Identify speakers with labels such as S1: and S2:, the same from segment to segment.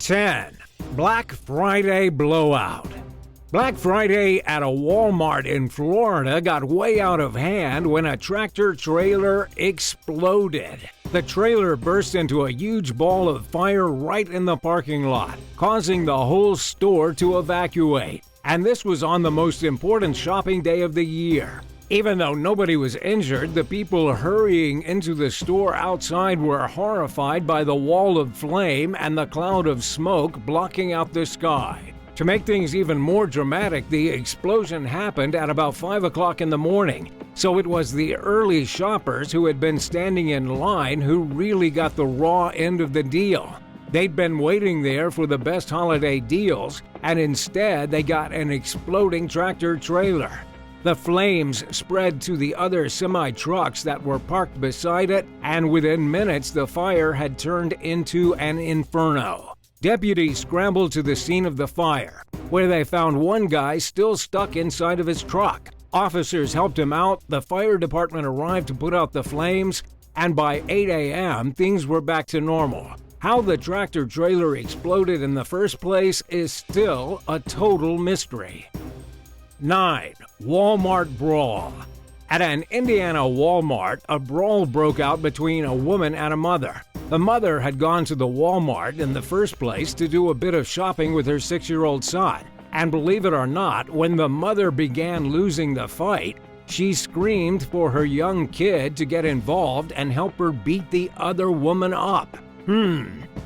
S1: 10. Black Friday Blowout. Black Friday at a Walmart in Florida got way out of hand when a tractor trailer exploded. The trailer burst into a huge ball of fire right in the parking lot, causing the whole store to evacuate. And this was on the most important shopping day of the year. Even though nobody was injured, the people hurrying into the store outside were horrified by the wall of flame and the cloud of smoke blocking out the sky. To make things even more dramatic, the explosion happened at about 5 o'clock in the morning, so it was the early shoppers who had been standing in line who really got the raw end of the deal. They'd been waiting there for the best holiday deals, and instead they got an exploding tractor trailer. The flames spread to the other semi-trucks that were parked beside it, and within minutes the fire had turned into an inferno. Deputies scrambled to the scene of the fire, where they found one guy still stuck inside of his truck. Officers helped him out, the fire department arrived to put out the flames, and by 8 a.m. things were back to normal. How the tractor trailer exploded in the first place is still a total mystery. 9. Walmart Brawl. At an Indiana Walmart, a brawl broke out between a woman and a mother. The mother had gone to the Walmart in the first place to do a bit of shopping with her 6-year-old son. And believe it or not, when the mother began losing the fight, she screamed for her young kid to get involved and help her beat the other woman up.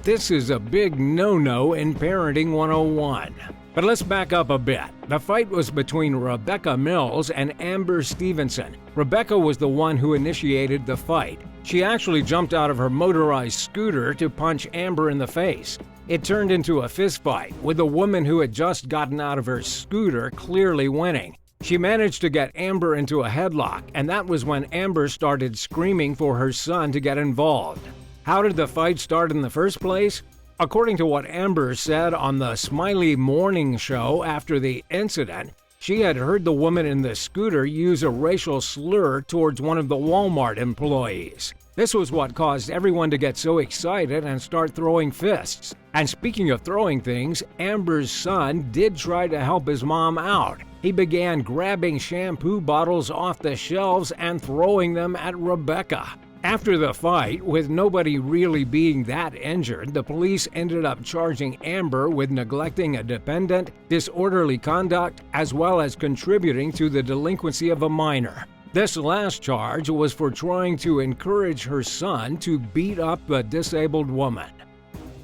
S1: This is a big no-no in Parenting 101. But let's back up a bit. The fight was between Rebecca Mills and Amber Stevenson. Rebecca was the one who initiated the fight. She actually jumped out of her motorized scooter to punch Amber in the face. It turned into a fistfight, with the woman who had just gotten out of her scooter clearly winning. She managed to get Amber into a headlock, and that was when Amber started screaming for her son to get involved. How did the fight start in the first place? According to what Amber said on the Smiley Morning Show after the incident, she had heard the woman in the scooter use a racial slur towards one of the Walmart employees. This was what caused everyone to get so excited and start throwing fists. And speaking of throwing things, Amber's son did try to help his mom out. He began grabbing shampoo bottles off the shelves and throwing them at Rebecca. After the fight, with nobody really being that injured, the police ended up charging Amber with neglecting a dependent, disorderly conduct, as well as contributing to the delinquency of a minor. This last charge was for trying to encourage her son to beat up the disabled woman.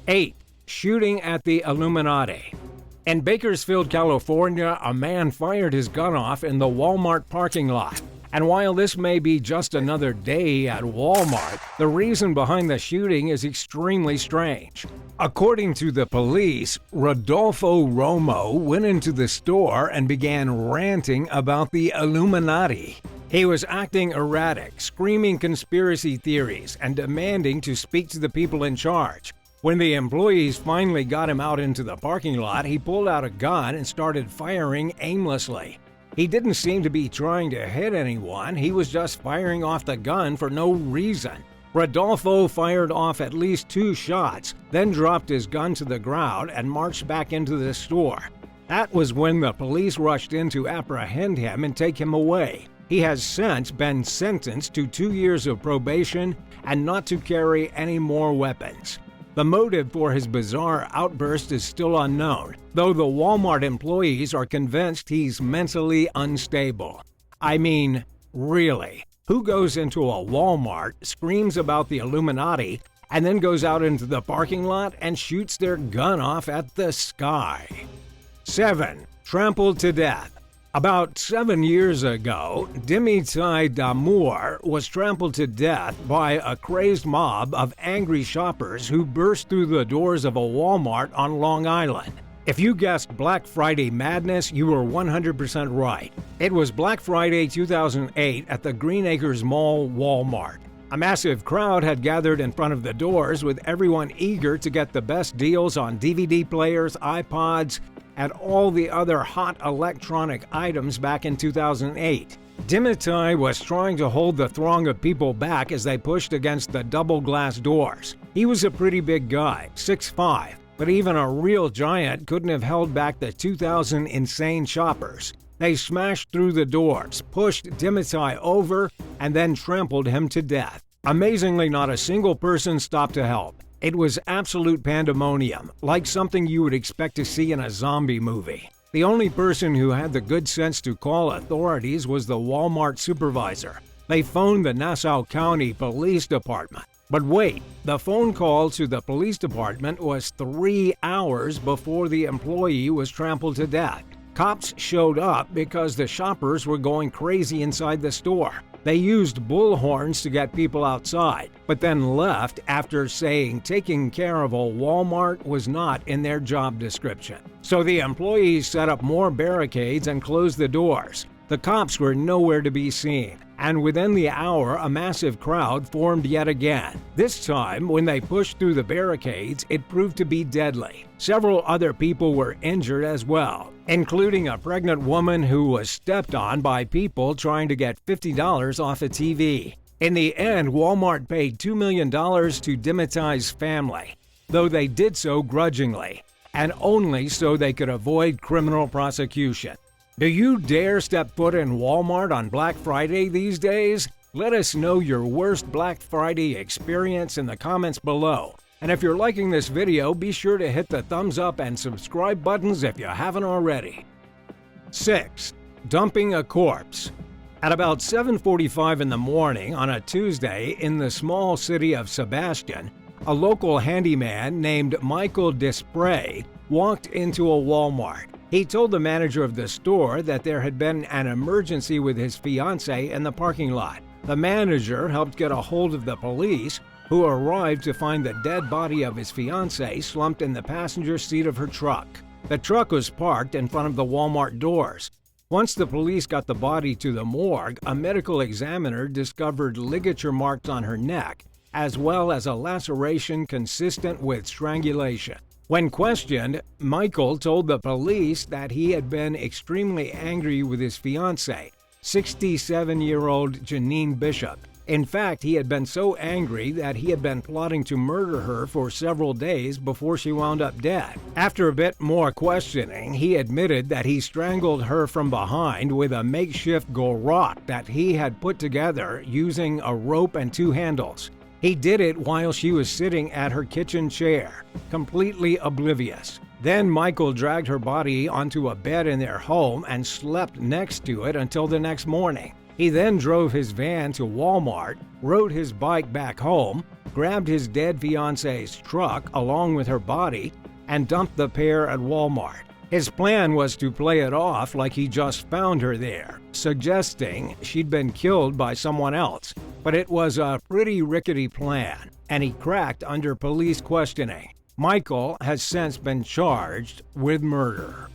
S1: 8. Shooting at the Illuminati. In Bakersfield, California, a man fired his gun off in the Walmart parking lot. And while this may be just another day at Walmart, the reason behind the shooting is extremely strange. According to the police, Rodolfo Romo went into the store and began ranting about the Illuminati. He was acting erratic, screaming conspiracy theories, and demanding to speak to the people in charge. When the employees finally got him out into the parking lot, he pulled out a gun and started firing aimlessly. He didn't seem to be trying to hit anyone, he was just firing off the gun for no reason. Rodolfo fired off at least 2 shots, then dropped his gun to the ground and marched back into the store. That was when the police rushed in to apprehend him and take him away. He has since been sentenced to 2 years of probation and not to carry any more weapons. The motive for his bizarre outburst is still unknown, though the Walmart employees are convinced he's mentally unstable. I mean, really, who goes into a Walmart, screams about the Illuminati, and then goes out into the parking lot and shoots their gun off at the sky? 7. Trampled to death. About 7 years ago, Dimitai Damour was trampled to death by a crazed mob of angry shoppers who burst through the doors of a Walmart on Long Island. If you guessed Black Friday madness, you were 100% right. It was Black Friday 2008 at the Green Acres Mall Walmart. A massive crowd had gathered in front of the doors, with everyone eager to get the best deals on DVD players, iPods, and all the other hot electronic items back in 2008. Dimitai was trying to hold the throng of people back as they pushed against the double glass doors. He was a pretty big guy, 6'5", But even a real giant couldn't have held back the 2,000 insane shoppers. They smashed through the doors, pushed Dimitai over, and then trampled him to death. Amazingly, not a single person stopped to help. It was absolute pandemonium, like something you would expect to see in a zombie movie. The only person who had the good sense to call authorities was the Walmart supervisor. They phoned the Nassau County Police Department. But wait, the phone call to the police department was 3 hours before the employee was trampled to death. Cops showed up because the shoppers were going crazy inside the store. They used bullhorns to get people outside, but then left after saying taking care of a Walmart was not in their job description. So the employees set up more barricades and closed the doors. The cops were nowhere to be seen, and within the hour a massive crowd formed yet again. This time, when they pushed through the barricades, it proved to be deadly. Several other people were injured as well, including a pregnant woman who was stepped on by people trying to get $50 off a TV. In the end, Walmart paid $2 million to Dimitai's family, though they did so grudgingly, and only so they could avoid criminal prosecution. Do you dare step foot in Walmart on Black Friday these days? Let us know your worst Black Friday experience in the comments below. And if you're liking this video, be sure to hit the thumbs up and subscribe buttons if you haven't already. 6. Dumping a corpse. At about 7:45 in the morning on a Tuesday in the small city of Sebastian, a local handyman named Michael Desprez walked into a Walmart. He told the manager of the store that there had been an emergency with his fiancée in the parking lot. The manager helped get a hold of the police, who arrived to find the dead body of his fiancée slumped in the passenger seat of her truck. The truck was parked in front of the Walmart doors. Once the police got the body to the morgue, a medical examiner discovered ligature marks on her neck, as well as a laceration consistent with strangulation. When questioned, Michael told the police that he had been extremely angry with his fiancée, 67-year-old Janine Bishop. In fact, he had been so angry that he had been plotting to murder her for several days before she wound up dead. After a bit more questioning, he admitted that he strangled her from behind with a makeshift garrote that he had put together using a rope and 2 handles. He did it while she was sitting at her kitchen chair, completely oblivious. Then Michael dragged her body onto a bed in their home and slept next to it until the next morning. He then drove his van to Walmart, rode his bike back home, grabbed his dead fiancée's truck along with her body, and dumped the pair at Walmart. His plan was to play it off like he just found her there, suggesting she'd been killed by someone else. But it was a pretty rickety plan, and he cracked under police questioning. Michael has since been charged with murder.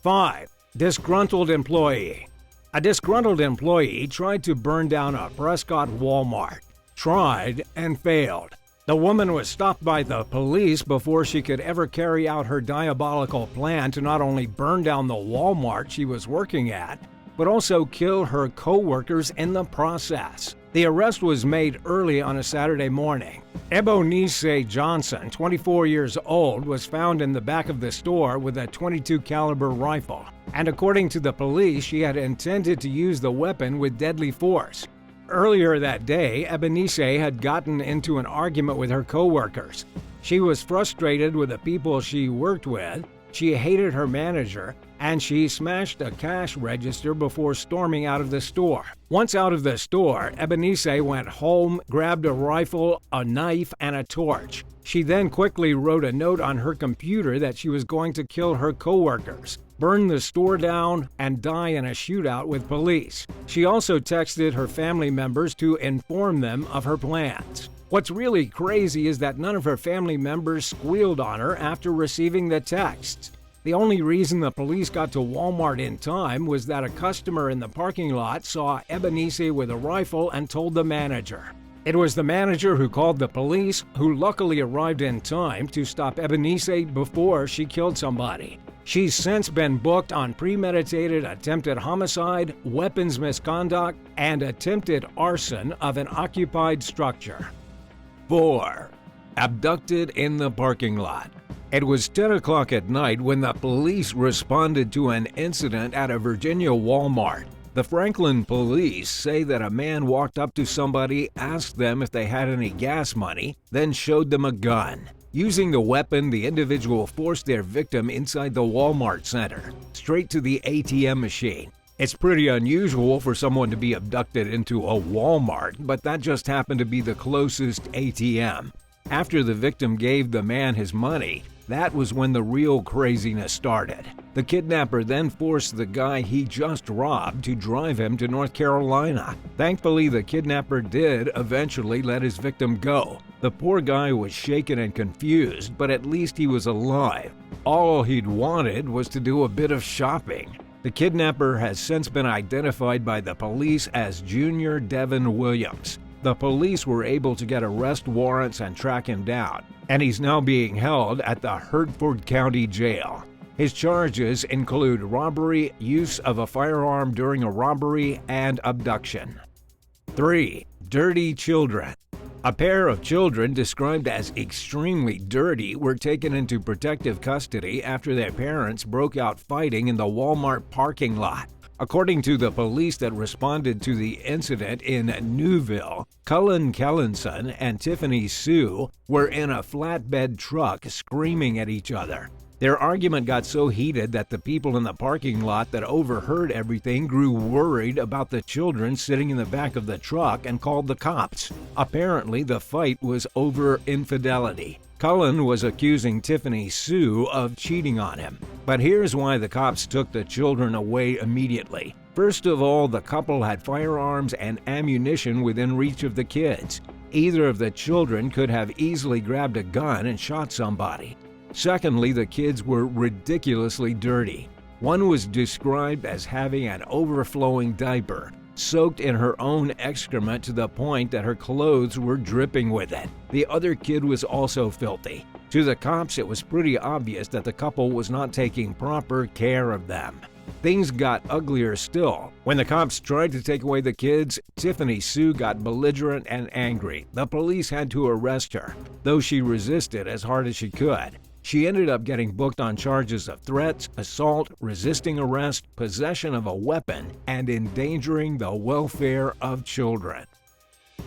S1: 5. Disgruntled employee. A disgruntled employee tried to burn down a Prescott Walmart. Tried and failed. The woman was stopped by the police before she could ever carry out her diabolical plan to not only burn down the Walmart she was working at, but also kill her co-workers in the process. The arrest was made early on a Saturday morning. Ebonice Johnson, 24 years old, was found in the back of the store with a .22 caliber rifle, and according to the police, she had intended to use the weapon with deadly force. Earlier that day, Ebonice had gotten into an argument with her co-workers. She was frustrated with the people she worked with, she hated her manager, and she smashed a cash register before storming out of the store. Once out of the store, Ebonice went home, grabbed a rifle, a knife, and a torch. She then quickly wrote a note on her computer that she was going to kill her co-workers, burn the store down, and die in a shootout with police. She also texted her family members to inform them of her plans. What's really crazy is that none of her family members squealed on her after receiving the texts. The only reason the police got to Walmart in time was that a customer in the parking lot saw Ebonice with a rifle and told the manager. It was the manager who called the police, who luckily arrived in time to stop Ebonice before she killed somebody. She's since been booked on premeditated attempted homicide, weapons misconduct, and attempted arson of an occupied structure. 4. Abducted in the parking lot. It was 10 o'clock at night when the police responded to an incident at a Virginia Walmart. The Franklin police say that a man walked up to somebody, asked them if they had any gas money, then showed them a gun. Using the weapon, the individual forced their victim inside the Walmart center, straight to the ATM machine. It's pretty unusual for someone to be abducted into a Walmart, but that just happened to be the closest ATM. After the victim gave the man his money, that was when the real craziness started. The kidnapper then forced the guy he just robbed to drive him to North Carolina. Thankfully, the kidnapper did eventually let his victim go. The poor guy was shaken and confused, but at least he was alive. All he'd wanted was to do a bit of shopping. The kidnapper has since been identified by the police as Junior Devin Williams. The police were able to get arrest warrants and track him down, and he's now being held at the Hertford County Jail. His charges include robbery, use of a firearm during a robbery, and abduction. 3. Dirty children. A pair of children described as extremely dirty were taken into protective custody after their parents broke out fighting in the Walmart parking lot. According to the police that responded to the incident in Newville, Cullen Kellenson and Tiffany Sue were in a flatbed truck screaming at each other. Their argument got so heated that the people in the parking lot that overheard everything grew worried about the children sitting in the back of the truck and called the cops. Apparently, the fight was over infidelity. Cullen was accusing Tiffany Sue of cheating on him. But here's why the cops took the children away immediately. First of all, the couple had firearms and ammunition within reach of the kids. Either of the children could have easily grabbed a gun and shot somebody. Secondly, the kids were ridiculously dirty. One was described as having an overflowing diaper, soaked in her own excrement to the point that her clothes were dripping with it. The other kid was also filthy. To the cops, it was pretty obvious that the couple was not taking proper care of them. Things got uglier still. When the cops tried to take away the kids, Tiffany Sue got belligerent and angry. The police had to arrest her, though she resisted as hard as she could. She ended up getting booked on charges of threats, assault, resisting arrest, possession of a weapon, and endangering the welfare of children.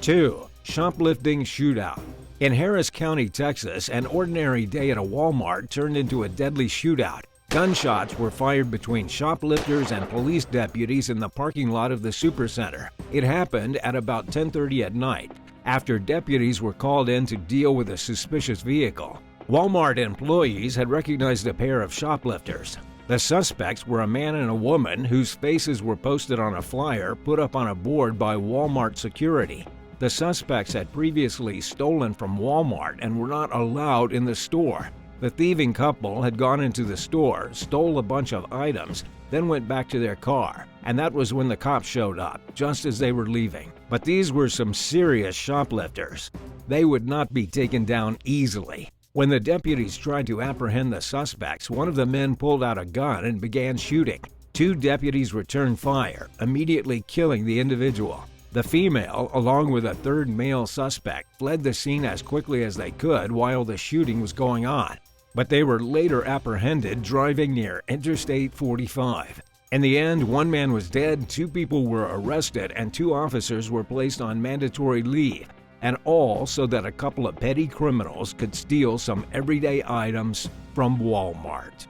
S1: 2. Shoplifting shootout. In Harris County, Texas, an ordinary day at a Walmart turned into a deadly shootout. Gunshots were fired between shoplifters and police deputies in the parking lot of the Supercenter. It happened at about 10:30 at night, after deputies were called in to deal with a suspicious vehicle. Walmart employees had recognized a pair of shoplifters. The suspects were a man and a woman whose faces were posted on a flyer put up on a board by Walmart security. The suspects had previously stolen from Walmart and were not allowed in the store. The thieving couple had gone into the store, stole a bunch of items, then went back to their car, and that was when the cops showed up, just as they were leaving. But these were some serious shoplifters. They would not be taken down easily. When the deputies tried to apprehend the suspects, one of the men pulled out a gun and began shooting. 2 deputies returned fire, immediately killing the individual. The female, along with a third male suspect, fled the scene as quickly as they could while the shooting was going on. But they were later apprehended driving near Interstate 45. In the end, 1 man was dead, 2 people were arrested, and 2 officers were placed on mandatory leave. And all so that a couple of petty criminals could steal some everyday items from Walmart.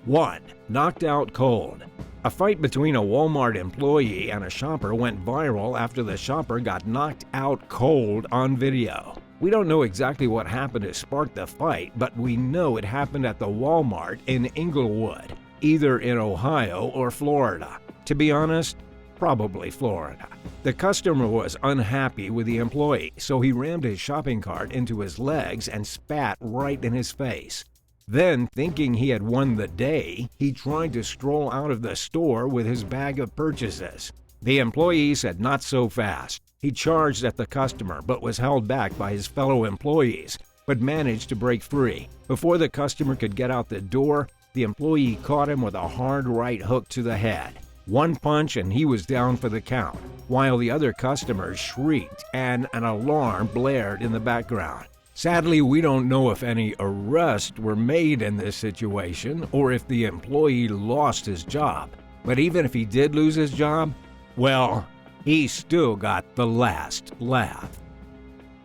S1: 1. Knocked out cold. A fight between a Walmart employee and a shopper went viral after the shopper got knocked out cold on video. We don't know exactly what happened to spark the fight, but we know it happened at the Walmart in Inglewood, either in Ohio or Florida. To be honest, probably Florida. The customer was unhappy with the employee, so he rammed his shopping cart into his legs and spat right in his face. Then, thinking he had won the day, he tried to stroll out of the store with his bag of purchases. The employee said not so fast. He charged at the customer but was held back by his fellow employees, but managed to break free. Before the customer could get out the door, the employee caught him with a hard right hook to the head. 1 punch and he was down for the count, while the other customers shrieked and an alarm blared in the background. Sadly, we don't know if any arrests were made in this situation or if the employee lost his job. But even if he did lose his job, well, he still got the last laugh.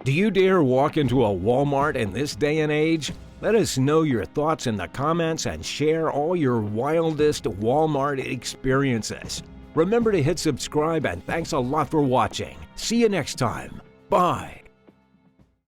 S1: Do you dare walk into a Walmart in this day and age? Let us know your thoughts in the comments and share all your wildest Walmart experiences. Remember to hit subscribe and thanks a lot for watching. See you next time. Bye.